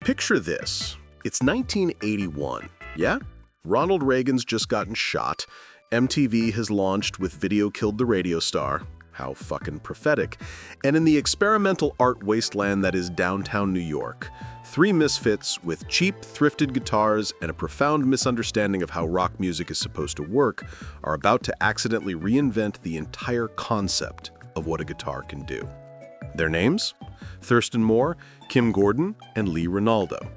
Picture this. It's 1981, yeah? Ronald Reagan's just gotten shot. MTV has launched with Video Killed the Radio Star. How fucking prophetic. And in the experimental art wasteland that is downtown New York, three misfits with cheap, thrifted guitars and a profound misunderstanding of how rock music is supposed to work are about to accidentally reinvent the entire concept of what a guitar can do. Their names? Thurston Moore, Kim Gordon, and Lee Ranaldo.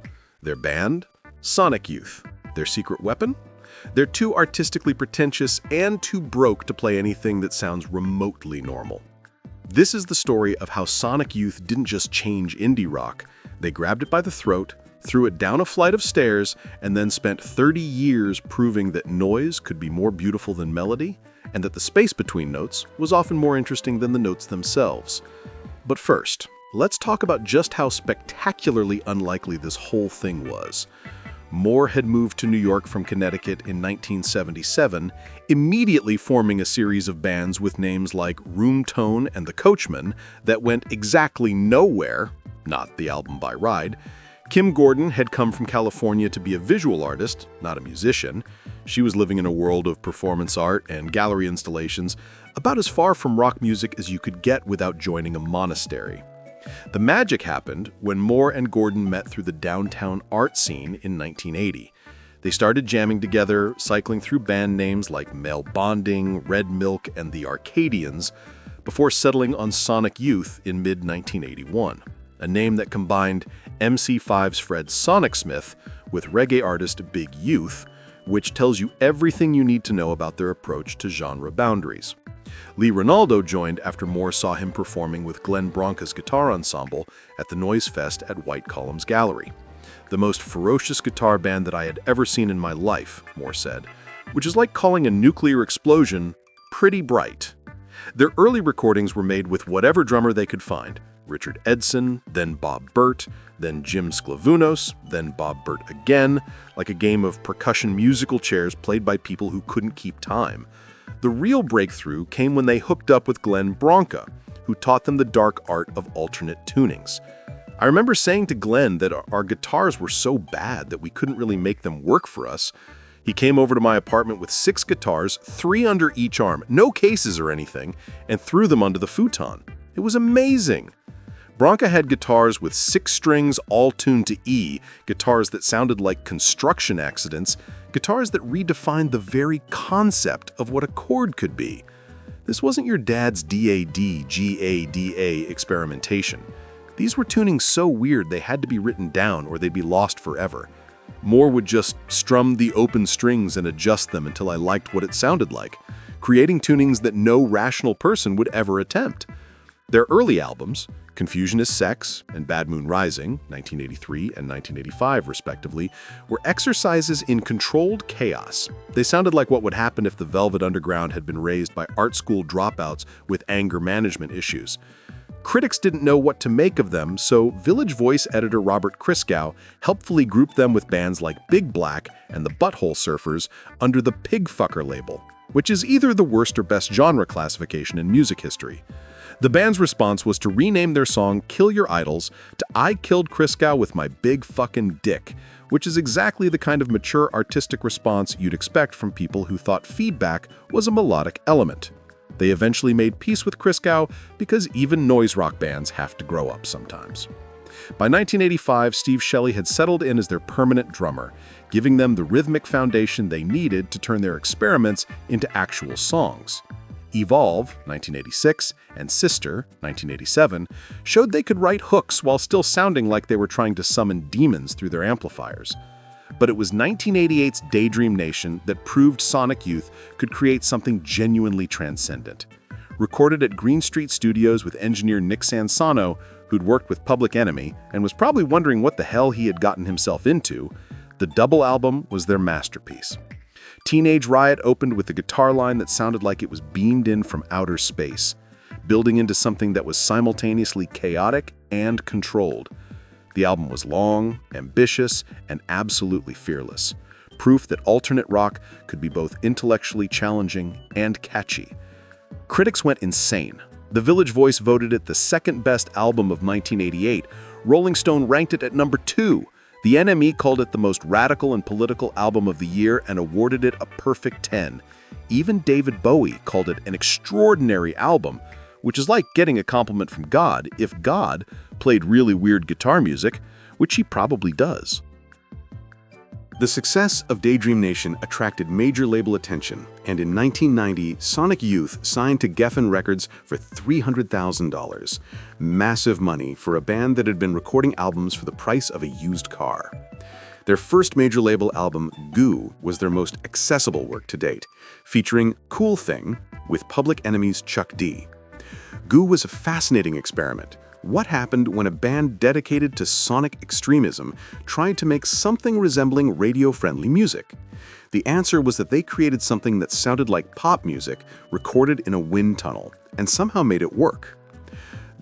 Their band? Sonic Youth. Their secret weapon? They're too artistically pretentious and too broke to play anything that sounds remotely normal. This is the story of how Sonic Youth didn't just change indie rock. They grabbed it by the throat, threw it down a flight of stairs, and then spent 30 years proving that noise could be more beautiful than melody, and that the space between notes was often more interesting than the notes themselves. But first, let's talk about just how spectacularly unlikely this whole thing was. Moore had moved to New York from Connecticut in 1977, immediately forming a series of bands with names like Room Tone and The Coachman that went exactly nowhere, not the album by Ride. Kim Gordon had come from California to be a visual artist, not a musician. She was living in a world of performance art and gallery installations, about as far from rock music as you could get without joining a monastery. The magic happened when Moore and Gordon met through the downtown art scene in 1980. They started jamming together, cycling through band names like Male Bonding, Red Milk, and the Arcadians, before settling on Sonic Youth in mid-1981, a name that combined MC5's Fred Sonic Smith with reggae artist Big Youth, which tells you everything you need to know about their approach to genre boundaries. Lee Ranaldo joined after Moore saw him performing with Glenn Branca's guitar ensemble at the Noise Fest at White Columns Gallery. The most ferocious guitar band that I had ever seen in my life, Moore said, which is like calling a nuclear explosion pretty bright. Their early recordings were made with whatever drummer they could find, Richard Edson, then Bob Burt, then Jim Sclavunos, then Bob Burt again, like a game of percussion musical chairs played by people who couldn't keep time. The real breakthrough came when they hooked up with Glenn Branca, who taught them the dark art of alternate tunings. I remember saying to Glenn that our guitars were so bad that we couldn't really make them work for us. He came over to my apartment with 6 guitars, 3 under each arm, no cases or anything, and threw them onto the futon. It was amazing. Branca had guitars with 6 strings all tuned to E, guitars that sounded like construction accidents, guitars that redefined the very concept of what a chord could be. This wasn't your dad's D-A-D, G-A-D-A experimentation. These were tunings so weird they had to be written down or they'd be lost forever. Moore would just strum the open strings and adjust them until I liked what it sounded like, creating tunings that no rational person would ever attempt. Their early albums, Confusion is Sex and Bad Moon Rising, 1983 and 1985 respectively, were exercises in controlled chaos. They sounded like what would happen if the Velvet Underground had been raised by art school dropouts with anger management issues. Critics didn't know what to make of them, so Village Voice editor Robert Christgau helpfully grouped them with bands like Big Black and the Butthole Surfers under the Pigfucker label, which is either the worst or best genre classification in music history. The band's response was to rename their song Kill Your Idols to I Killed Christgau with My Big Fucking Dick, which is exactly the kind of mature artistic response you'd expect from people who thought feedback was a melodic element. They eventually made peace with Christgau because even noise rock bands have to grow up sometimes. By 1985, Steve Shelley had settled in as their permanent drummer, giving them the rhythmic foundation they needed to turn their experiments into actual songs. Evolve, 1986, and Sister, 1987, showed they could write hooks while still sounding like they were trying to summon demons through their amplifiers. But it was 1988's Daydream Nation that proved Sonic Youth could create something genuinely transcendent. Recorded at Green Street Studios with engineer Nick Sansano, who'd worked with Public Enemy and was probably wondering what the hell he had gotten himself into, the double album was their masterpiece. Teenage Riot opened with a guitar line that sounded like it was beamed in from outer space, building into something that was simultaneously chaotic and controlled. The album was long, ambitious, and absolutely fearless, proof that alternate rock could be both intellectually challenging and catchy. Critics went insane. The Village Voice voted it the second best album of 1988. Rolling Stone ranked it at number 2. The NME called it the most radical and political album of the year and awarded it a perfect 10. Even David Bowie called it an extraordinary album, which is like getting a compliment from God if God played really weird guitar music, which he probably does. The success of Daydream Nation attracted major label attention, and in 1990, Sonic Youth signed to Geffen Records for $300,000. Massive money for a band that had been recording albums for the price of a used car. Their first major label album, Goo, was their most accessible work to date, featuring Cool Thing with Public Enemy's Chuck D. Goo was a fascinating experiment. What happened when a band dedicated to sonic extremism tried to make something resembling radio-friendly music? The answer was that they created something that sounded like pop music recorded in a wind tunnel, and somehow made it work.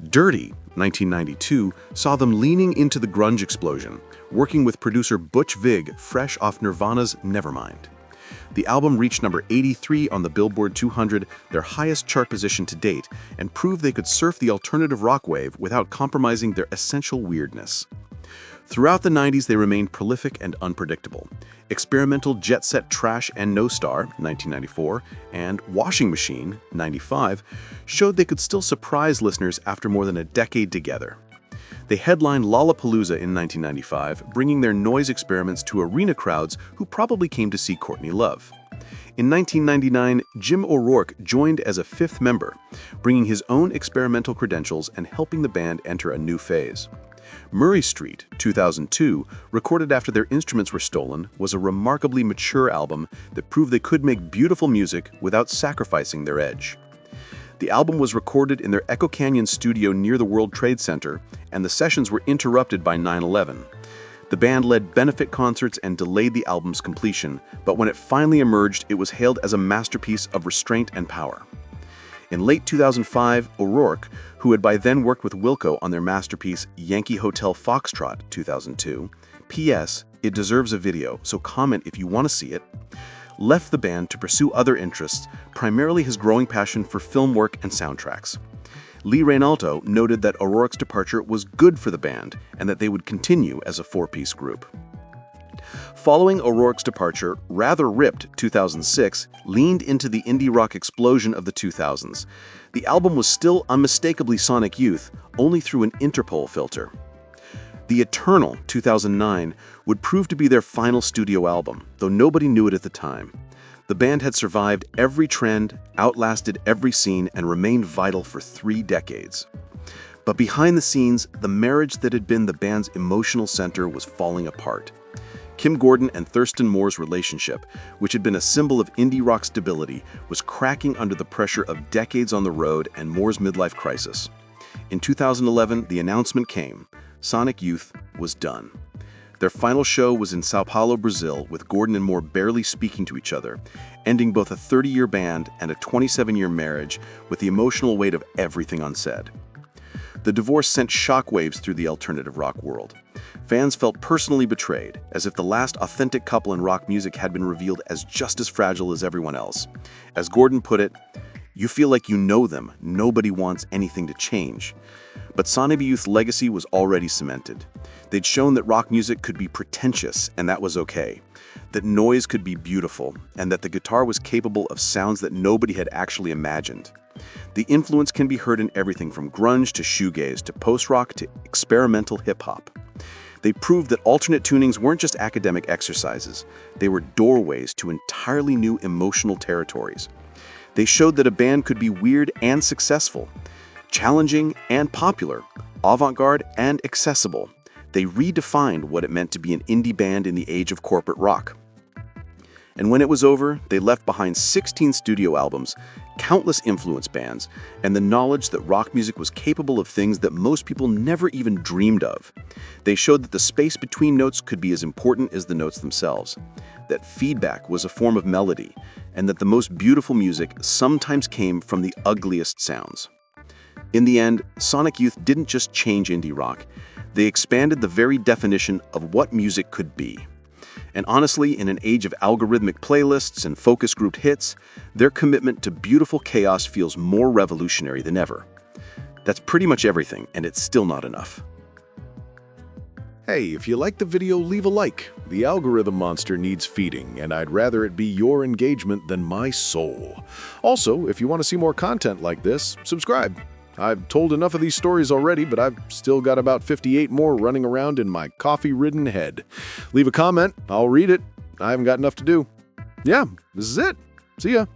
Dirty, 1992, saw them leaning into the grunge explosion, working with producer Butch Vig fresh off Nirvana's Nevermind. The album reached number 83 on the Billboard 200, their highest chart position to date, and proved they could surf the alternative rock wave without compromising their essential weirdness. Throughout the 90s, they remained prolific and unpredictable. Experimental Jet Set Trash and No Star, 1994, and Washing Machine, 95, showed they could still surprise listeners after more than a decade together. They headlined Lollapalooza in 1995, bringing their noise experiments to arena crowds who probably came to see Courtney Love. In 1999, Jim O'Rourke joined as a fifth member, bringing his own experimental credentials and helping the band enter a new phase. Murray Street, 2002, recorded after their instruments were stolen, was a remarkably mature album that proved they could make beautiful music without sacrificing their edge. The album was recorded in their Echo Canyon studio near the World Trade Center, and the sessions were interrupted by 9/11. The band led benefit concerts and delayed the album's completion, but when it finally emerged, it was hailed as a masterpiece of restraint and power. In late 2005, O'Rourke, who had by then worked with Wilco on their masterpiece Yankee Hotel Foxtrot, 2002, P.S. It deserves a video, so comment if you want to see it, left the band to pursue other interests, primarily his growing passion for film work and soundtracks. Lee Ranaldo noted that O'Rourke's departure was good for the band and that they would continue as a four-piece group. Following O'Rourke's departure, Rather Ripped, 2006, leaned into the indie rock explosion of the 2000s. The album was still unmistakably Sonic Youth, only through an Interpol filter. The Eternal, 2009, would prove to be their final studio album, though nobody knew it at the time. The band had survived every trend, outlasted every scene, and remained vital for 3 decades. But behind the scenes, the marriage that had been the band's emotional center was falling apart. Kim Gordon and Thurston Moore's relationship, which had been a symbol of indie rock stability, was cracking under the pressure of decades on the road and Moore's midlife crisis. In 2011, the announcement came. Sonic Youth was done. Their final show was in Sao Paulo, Brazil, with Gordon and Moore barely speaking to each other, ending both a 30-year band and a 27-year marriage with the emotional weight of everything unsaid. The divorce sent shockwaves through the alternative rock world. Fans felt personally betrayed, as if the last authentic couple in rock music had been revealed as just as fragile as everyone else. As Gordon put it, "You feel like you know them, nobody wants anything to change." But Sonic Youth's legacy was already cemented. They'd shown that rock music could be pretentious, and that was okay. That noise could be beautiful, and that the guitar was capable of sounds that nobody had actually imagined. The influence can be heard in everything from grunge to shoegaze to post-rock to experimental hip-hop. They proved that alternate tunings weren't just academic exercises. They were doorways to entirely new emotional territories. They showed that a band could be weird and successful, challenging and popular, avant-garde and accessible. They redefined what it meant to be an indie band in the age of corporate rock. And when it was over, they left behind 16 studio albums, countless influence bands, and the knowledge that rock music was capable of things that most people never even dreamed of. They showed that the space between notes could be as important as the notes themselves, that feedback was a form of melody, and that the most beautiful music sometimes came from the ugliest sounds. In the end, Sonic Youth didn't just change indie rock, they expanded the very definition of what music could be. And honestly, in an age of algorithmic playlists and focus group hits, their commitment to beautiful chaos feels more revolutionary than ever. That's pretty much everything, and it's still not enough. Hey, if you like the video, leave a like. The algorithm monster needs feeding, and I'd rather it be your engagement than my soul. Also, if you want to see more content like this, subscribe. I've told enough of these stories already, but I've still got about 58 more running around in my coffee-ridden head. Leave a comment, I'll read it. I haven't got enough to do. Yeah, this is it. See ya.